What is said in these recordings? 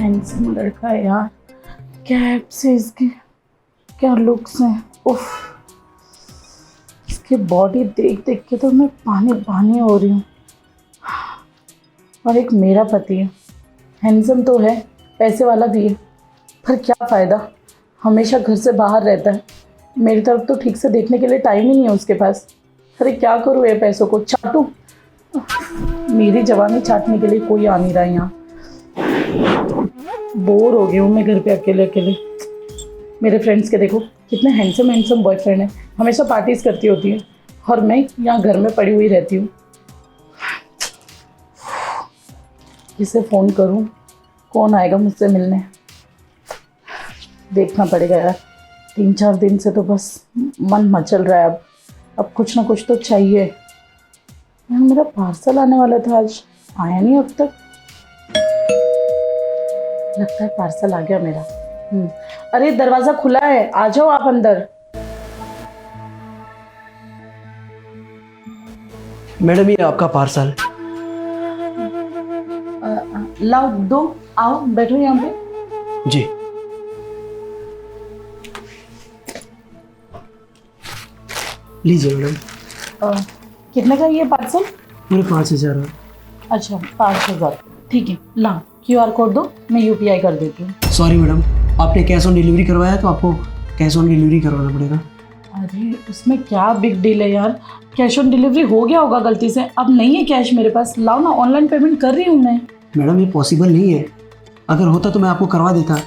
Handsome लड़का है यार, क्या एब्स है इसके, क्या लुक्स हैं। उफ, इसकी बॉडी देख देख के तो मैं पानी पानी हो रही हूँ। और एक मेरा पति है, हैंडसम तो है, पैसे वाला भी है, पर क्या फ़ायदा, हमेशा घर से बाहर रहता है, मेरी तरफ तो ठीक से देखने के लिए टाइम ही नहीं है उसके पास। अरे क्या करूँ, ये पैसों को चाटूँ? मेरी जवानी चाटने के लिए कोई आ नहीं रहा है यहाँ। बोर हो गई हूँ मैं घर पे अकेले अकेले। मेरे फ्रेंड्स के देखो कितने हैंडसम हैंडसम बॉयफ्रेंड हैं, हमेशा पार्टीज करती होती हैं, और मैं यहाँ घर में पड़ी हुई रहती हूँ। किसे फ़ोन करूँ, कौन आएगा मुझसे मिलने? देखना पड़ेगा यार, 3-4 दिन से तो बस मन मचल रहा है। अब कुछ ना कुछ तो चाहिए यार। मेरा पार्सल आने वाला था, आज आया नहीं अब तक। लगता है पार्सल आ गया मेरा। अरे दरवाज़ा खुला है, आ जाओ आप अंदर। मैडम ये आपका पार्सल। लाओ दो, आओ बैठो यहाँ पे। जी लीजिए मैडम। कितने का ये पार्सल? पूरे 5,000। अच्छा 5,000, ठीक है। ला QR कोड दो, मैं UPI कर देती हूँ। सॉरी मैडम, आपने कैश ऑन डिलीवरी करवाया तो आपको कैश ऑन डिलीवरी करवाना पड़ेगा। अरे उसमें क्या बिग डील है यार, कैश ऑन डिलीवरी हो गया होगा गलती से, अब नहीं है कैश मेरे पास। लाओ ना, ऑनलाइन पेमेंट कर रही हूँ मैं। मैडम ये पॉसिबल नहीं है, अगर होता तो मैं आपको करवा देता।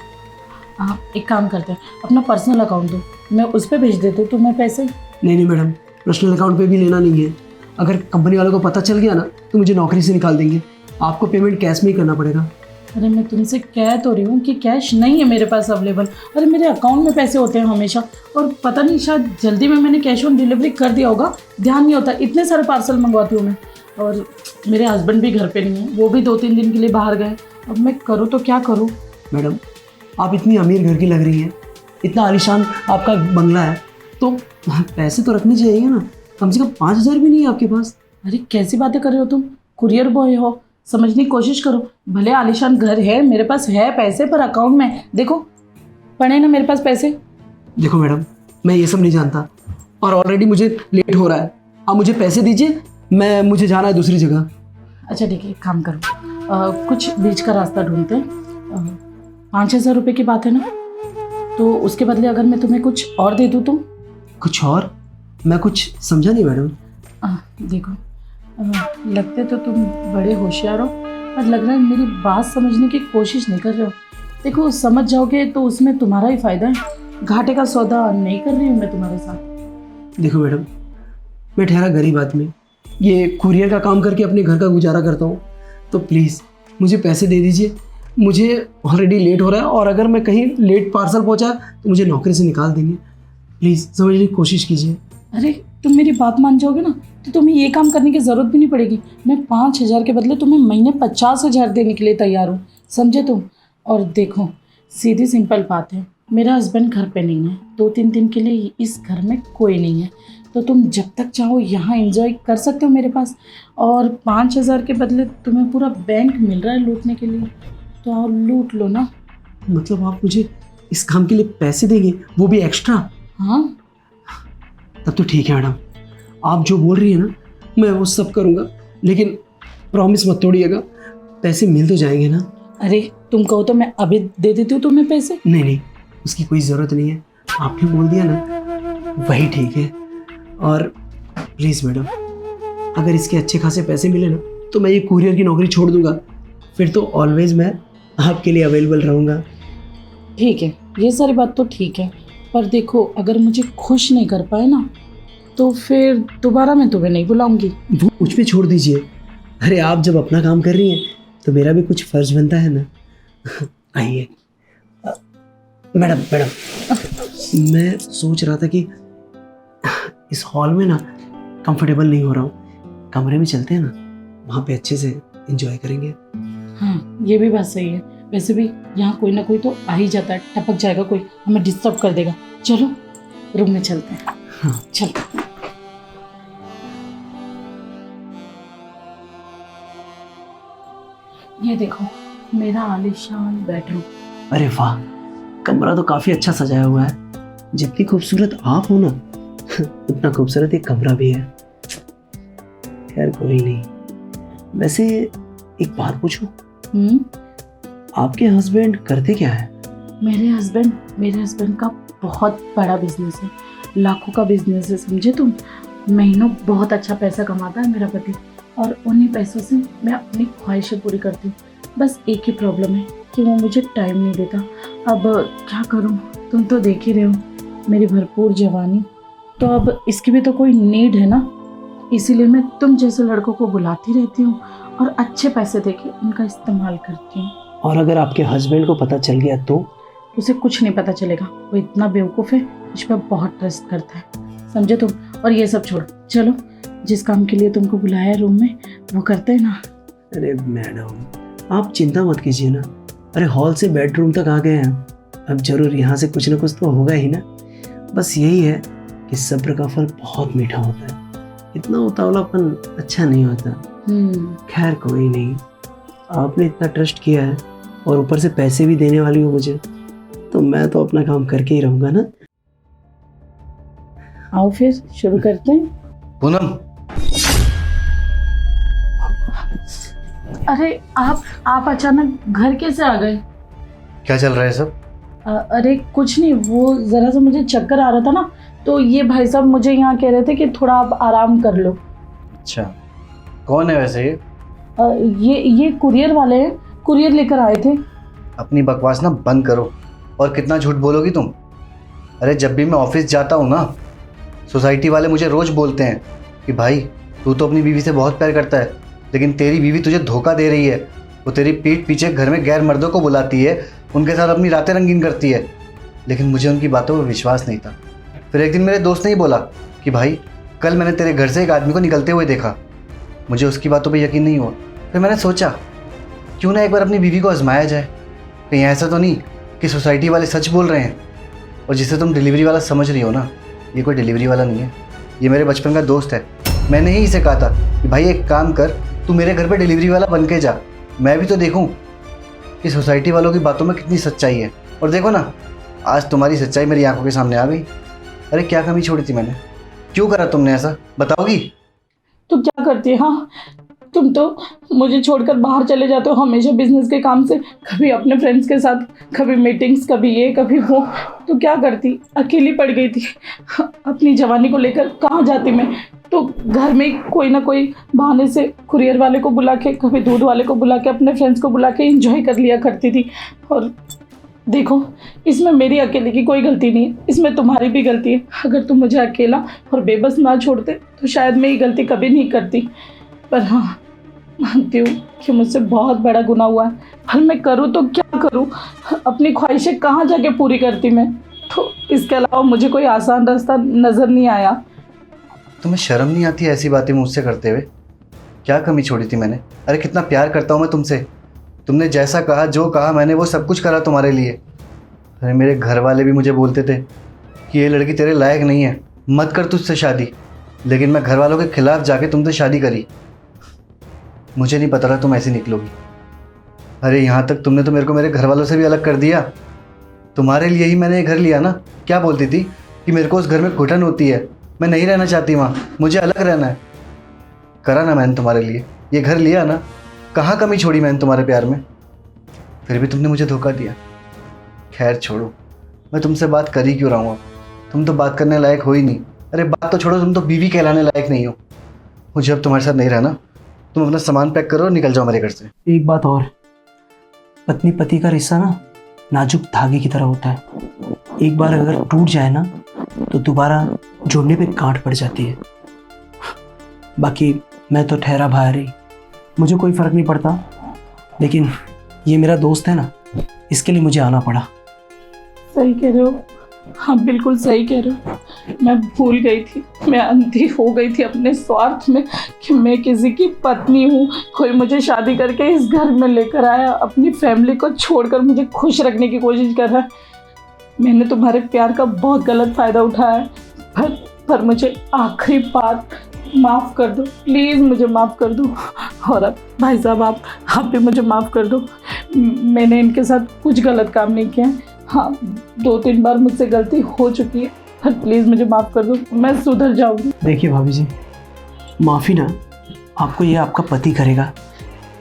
हाँ एक काम करते हैं, अपना पर्सनल अकाउंट दो, मैं उस पर भेज देती हूँ तुम्हें पैसे। नहीं मैडम, पर्सनल अकाउंट पे भी लेना नहीं है। अगर कंपनी वालों को पता चल गया ना तो मुझे नौकरी से निकाल देंगे। आपको पेमेंट कैश में ही करना पड़ेगा। अरे मैं तुमसे कह तो रही हूँ कि कैश नहीं है मेरे पास अवेलेबल। अरे मेरे अकाउंट में पैसे होते हैं हमेशा, और पता नहीं शायद जल्दी में मैंने कैश ऑन डिलीवरी कर दिया होगा, ध्यान नहीं होता। इतने सारे पार्सल मंगवाती हूँ मैं, और मेरे हस्बैंड भी घर पे नहीं है, वो भी 2-3 दिन के लिए बाहर गए। अब मैं करूँ तो क्या करूँ? मैडम आप इतनी अमीर घर की लग रही हैं, इतना आलीशान आपका बंगला है, तो पैसे तो रखने चाहिए ना। कम से कम 5,000 भी नहीं है आपके पास। अरे कैसी बातें कर रहे हो तुम, कुरियर बॉय हो, समझने की कोशिश करो। भले आलीशान घर है, मेरे पास है पैसे, पर अकाउंट में देखो पड़े ना मेरे पास पैसे। देखो मैडम, मैं ये सब नहीं जानता, और ऑलरेडी मुझे लेट हो रहा है। आप मुझे पैसे दीजिए, मुझे जाना है दूसरी जगह। अच्छा ठीक है, एक काम करो, कुछ बीच का रास्ता ढूंढते हैं। 5,000 रुपये की बात है ना, तो उसके बदले अगर मैं तुम्हें कुछ और दे दूँ तो? कुछ और? मैं कुछ समझा नहीं मैडम। देखो, लगते तो तुम बड़े होशियार हो, पर लग रहा है मेरी बात समझने की कोशिश नहीं कर रहे हो। देखो समझ जाओगे तो उसमें तुम्हारा ही फायदा है, घाटे का सौदा नहीं कर रही हूँ मैं तुम्हारे साथ। देखो मैडम, मैं ठहरा गरीब आदमी, ये कुरियर का काम करके अपने घर का गुजारा करता हूँ, तो प्लीज़ मुझे पैसे दे दीजिए। मुझे ऑलरेडी लेट हो रहा है, और अगर मैं कहीं लेट पार्सल पहुँचा तो मुझे नौकरी से निकाल देंगे। प्लीज़ समझने की कोशिश कीजिए। अरे तुम मेरी बात मान जाओगे ना तो तुम्हें ये काम करने की ज़रूरत भी नहीं पड़ेगी। मैं 5,000 के बदले तुम्हें महीने 50,000 देने के लिए तैयार हूँ, समझे तुम? और देखो सीधी सिंपल बात है, मेरा हस्बैंड घर पे नहीं है, 2-3 दिन के लिए इस घर में कोई नहीं है, तो तुम जब तक चाहो यहाँ एंजॉय कर सकते हो मेरे पास। और 5,000 के बदले तुम्हें पूरा बैंक मिल रहा है लूटने के लिए, तो और लूट लो ना। मतलब आप मुझे इस काम के लिए पैसे देंगे, वो भी एक्स्ट्रा? हाँ तब तो ठीक है मैडम, आप जो बोल रही है ना मैं वो सब करूँगा, लेकिन प्रॉमिस मत तोड़िएगा, पैसे मिल तो जाएंगे ना? अरे तुम कहो तो मैं अभी दे देती हूँ तुम्हें पैसे। नहीं, उसकी कोई ज़रूरत नहीं है, आपने बोल दिया ना वही ठीक है। और प्लीज़ मैडम, अगर इसके अच्छे खासे पैसे मिले ना तो मैं ये कुरियर की नौकरी छोड़ दूँगा, फिर तो ऑलवेज मैं आपके लिए अवेलेबल रहूँगा। ठीक है, ये सारी बात तो ठीक है, पर देखो अगर मुझे खुश नहीं कर पाए ना तो फिर दोबारा मैं तुम्हें नहीं बुलाऊंगी। वो मुझ पे छोड़ दीजिए। अरे आप जब अपना काम कर रही हैं तो मेरा भी कुछ फ़र्ज बनता है ना। आइए मैडम, मैं सोच रहा था कि इस हॉल में ना कंफर्टेबल नहीं हो रहा हूँ, कमरे में चलते हैं ना, वहाँ पे अच्छे से एंजॉय करेंगे। हाँ ये भी बात सही है, वैसे भी यहाँ कोई ना कोई तो आ ही जाता है, टपक जाएगा कोई, हमें डिस्टर्ब कर देगा। चलो रूम में चलते हैं। हाँ चलो। ये देखो मेरा आलीशान बेडरूम। अरे वाह, कमरा तो काफी अच्छा सजाया हुआ है। जितनी खूबसूरत आप हो ना उतना खूबसूरत एक कमरा भी है। खैर कोई नहीं। वैसे एक बात पूछूं, आपके हस्बैंड करते क्या है? मेरे हस्बैंड का बहुत बड़ा बिजनेस है, लाखों का बिजनेस है, समझे तुम। महीनों बहुत अच्छा पैसा कमाता है मेरा पति, और उन्हीं पैसों से मैं अपनी ख्वाहिशें पूरी करती हूँ। बस एक ही प्रॉब्लम है कि वो मुझे टाइम नहीं देता। अब क्या करूँ, तुम तो देख ही रहे हो मेरी भरपूर जवानी, तो अब इसकी भी तो कोई नीड है ना। इसीलिए मैं तुम जैसे लड़कों को बुलाती रहती हूँ और अच्छे पैसे देके उनका इस्तेमाल करती हूँ। और अगर आपके हस्बैंड को पता चल गया तो? उसे कुछ नहीं पता चलेगा, वो इतना बेवकूफ़ है, मुझ पर बहुत ट्रस्ट करता है, समझे तुम। और ये सब छोड़, चलो जिस काम के लिए तुमको बुलाया है रूम में वो करते हैं ना। अरे मैडम आप चिंता मत कीजिए ना। अरे हॉल से बेडरूम तक आ गए हैं, अब जरूर यहाँ से कुछ ना कुछ तो होगा ही ना। बस यही है कि सब्र का फल बहुत मीठा होता है, इतना उतावलापन अच्छा नहीं होता। खैर कोई नहीं, आपने इतना ट्रस्ट किया है और ऊपर से पैसे भी देने वाली हो मुझे, तो मैं तो अपना काम करके ही रहूँगा ना। आओ फिर शुरू करते हैं। पूनम, अरे आप अचानक घर कैसे आ गए? क्या चल रहा है सब? अरे कुछ नहीं, वो ज़रा सा मुझे चक्कर आ रहा था ना, तो ये भाई साहब मुझे यहाँ कह रहे थे कि थोड़ा आप आराम कर लो। अच्छा, कौन है वैसे ये? ये कुरियर वाले हैं, कुरियर लेकर आए थे। अपनी बकवास ना बंद करो। और कितना झूठ बोलोगी तुम? अरे जब भी मैं ऑफिस जाता हूँ ना, सोसाइटी वाले मुझे रोज़ बोलते हैं कि भाई तू तो अपनी बीवी से बहुत प्यार करता है, लेकिन तेरी बीवी तुझे धोखा दे रही है। वो तेरी पीठ पीछे घर में गैर मर्दों को बुलाती है, उनके साथ अपनी रातें रंगीन करती है। लेकिन मुझे उनकी बातों पर विश्वास नहीं था। फिर एक दिन मेरे दोस्त ने ही बोला कि भाई कल मैंने तेरे घर से एक आदमी को निकलते हुए देखा। मुझे उसकी बातों पर यकीन नहीं हुआ। फिर मैंने सोचा क्यों ना एक बार अपनी बीवी को आजमाया जाए। कहीं ऐसा तो नहीं कि सोसाइटी वाले सच बोल रहे हैं। और जिसे तुम डिलीवरी वाला समझ रही हो ना, ये कोई डिलीवरी वाला नहीं है, ये मेरे बचपन का दोस्त है। मैंने ही इसे कहा था कि भाई एक काम कर, तू मेरे घर पे डिलीवरी वाला बन के जा, मैं भी तो देखूं कि सोसाइटी वालों की बातों में कितनी सच्चाई है। और देखो ना, आज तुम्हारी सच्चाई मेरी आंखों के सामने आ गई। अरे क्या कमी छोड़ी थी मैंने? क्यों करा तुमने ऐसा, बताओगी? तो क्या करती है? हाँ, तुम तो मुझे छोड़कर बाहर चले जाते हो हमेशा बिजनेस के काम से, कभी अपने फ्रेंड्स के साथ, कभी मीटिंग्स, कभी ये कभी वो। तो क्या करती, अकेली पड़ गई थी। अपनी जवानी को लेकर कहाँ जाती मैं, तो घर में कोई ना कोई बहाने से कुरियर वाले को बुला के, कभी दूध वाले को बुला के, अपने फ्रेंड्स को बुला के एंजॉय कर लिया करती थी। और देखो, इसमें मेरी अकेले की कोई गलती नहीं है, इसमें तुम्हारी भी गलती है। अगर तुम मुझे अकेला और बेबस ना छोड़ते तो शायद मैं ये गलती कभी नहीं करती। पर हाँ, मानती हूँ कि मुझसे बहुत बड़ा गुनाह हुआ है, पर मैं करूँ तो क्या करूँ? अपनी ख्वाहिशें कहाँ जाके पूरी करती मैं? तो इसके अलावा मुझे कोई आसान रास्ता नज़र नहीं आया। तुम्हें शर्म नहीं आती ऐसी बातें मुझसे करते हुए? क्या कमी छोड़ी थी मैंने? अरे कितना प्यार करता हूँ मैं तुमसे। तुमने जैसा कहा, जो कहा, मैंने वो सब कुछ करा तुम्हारे लिए। अरे मेरे घर वाले भी मुझे बोलते थे कि ये लड़की तेरे लायक नहीं है, मत कर तुझसे शादी। लेकिन मैं घर वालों के खिलाफ जाके तुमसे शादी करी। मुझे नहीं पता था तुम ऐसी निकलोगी। अरे यहाँ तक तुमने तो मेरे को मेरे घर वालों से भी अलग कर दिया। तुम्हारे लिए ही मैंने ये घर लिया ना। क्या बोलती थी कि मेरे को उस घर में घुटन होती है, मैं नहीं रहना चाहती वहाँ, मुझे अलग रहना है। करा ना मैंने तुम्हारे लिए, ये घर लिया ना। कहाँ कमी छोड़ी मैंने तुम्हारे प्यार में? फिर भी तुमने मुझे धोखा दिया। खैर छोड़ो, मैं तुमसे बात कर ही क्यों रहा हूँ? तुम तो बात करने लायक हो ही नहीं। अरे बात तो छोड़ो, तुम तो बीवी कहलाने लायक नहीं हो। मुझे अब तुम्हारे साथ नहीं रहना। तुम अपना सामान पैक करो और निकल जाओ मेरे घर से। एक बात और, पत्नी पति का रिश्ता ना नाजुक धागे की तरह होता है। एक बार अगर टूट जाए ना तो दोबारा जोड़ने पे गांठ पड़ जाती है। बाकी मैं तो ठहरा बाहर ही, मुझे कोई फ़र्क नहीं पड़ता। लेकिन ये मेरा दोस्त है ना, इसके लिए मुझे आना पड़ा। सही कह रहे हो, हाँ बिल्कुल सही कह रहे हो। मैं भूल गई थी, मैं अंधी हो गई थी अपने स्वार्थ में कि मैं किसी की पत्नी हूँ। कोई मुझे शादी करके इस घर में लेकर आया, अपनी फैमिली को छोड़कर मुझे खुश रखने की कोशिश कर रहा है। मैंने तुम्हारे प्यार का बहुत गलत फ़ायदा उठाया है, पर मुझे आखिरी बार माफ़ कर दो, प्लीज़ मुझे माफ़ कर दो। और अब भाई साहब आप भी मुझे माफ़ कर दो। मैंने इनके साथ कुछ गलत काम नहीं किया है। हाँ, 2-3 बार मुझसे गलती हो चुकी है, पर प्लीज़ मुझे माफ़ कर दो, मैं सुधर जाऊँगी। देखिए भाभी जी, माफ़ी ना आपको ये आपका पति करेगा,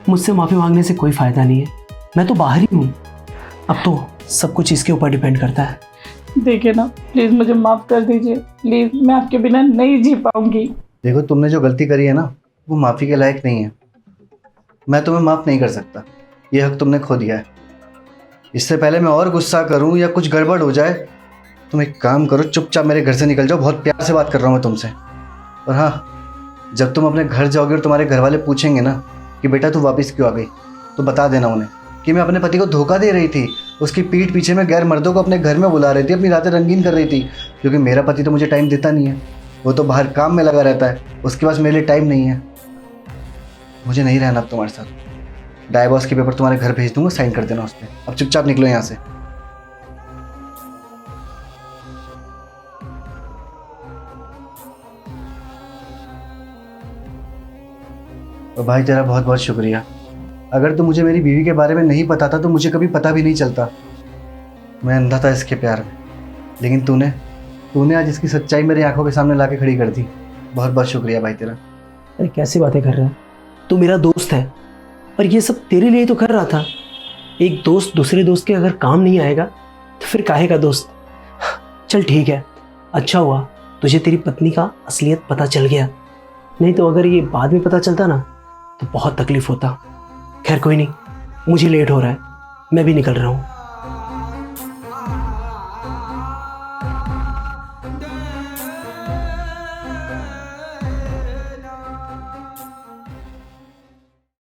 मुझसे माफ़ी मांगने से कोई फ़ायदा नहीं है। मैं तो बाहर ही हूँ, अब तो सब कुछ इसके ऊपर डिपेंड करता है। देखिए ना, प्लीज़ मुझे माफ़ कर दीजिए, प्लीज़, मैं आपके बिना नहीं जी पाऊँगी। देखो, तुमने जो गलती करी है ना, वो माफ़ी के लायक नहीं है। मैं तुम्हें माफ़ नहीं कर सकता, ये हक तुमने खो दिया है। इससे पहले मैं और गुस्सा करूं या कुछ गड़बड़ हो जाए, तुम एक काम करो, चुपचाप मेरे घर से निकल जाओ। बहुत प्यार से बात कर रहा हूँ मैं तुमसे। और हाँ, जब तुम अपने घर जाओगे और तुम्हारे घर वाले पूछेंगे ना कि बेटा तू वापस क्यों आ गई, तो बता देना उन्हें कि मैं अपने पति को धोखा दे रही थी। उसकी पीठ पीछे मैं गैर मर्दों को अपने घर में बुला रही थी, अपनी रातें रंगीन कर रही थी, क्योंकि मेरा पति तो मुझे टाइम देता नहीं है। वो तो बाहर काम में लगा रहता है, उसके पास मेरे लिए टाइम नहीं है। मुझे नहीं रहना अब तुम्हारे साथ। डाइवोर्स के पेपर तुम्हारे घर भेज दूंगा, साइन कर देना उस पर। अब चुपचाप निकलो यहाँ से। और भाई, तेरा बहुत बहुत शुक्रिया। अगर तो मुझे मेरी बीवी के बारे में नहीं पता था तो मुझे कभी पता भी नहीं चलता। मैं अंधा था इसके प्यार में, लेकिन तूने आज इसकी सच्चाई मेरी आंखों के सामने ला के खड़ी कर दी। बहुत बहुत शुक्रिया भाई तेरा। अरे कैसी बातें कर रहा है, तू मेरा दोस्त है और ये सब तेरे लिए तो कर रहा था। एक दोस्त दूसरे दोस्त के अगर काम नहीं आएगा तो फिर काहे का दोस्त। चल ठीक है, अच्छा हुआ तुझे तेरी पत्नी का असलियत पता चल गया, नहीं तो अगर ये बाद में पता चलता ना तो बहुत तकलीफ होता। खैर कोई नहीं, मुझे लेट हो रहा है, मैं भी निकल रहा हूँ।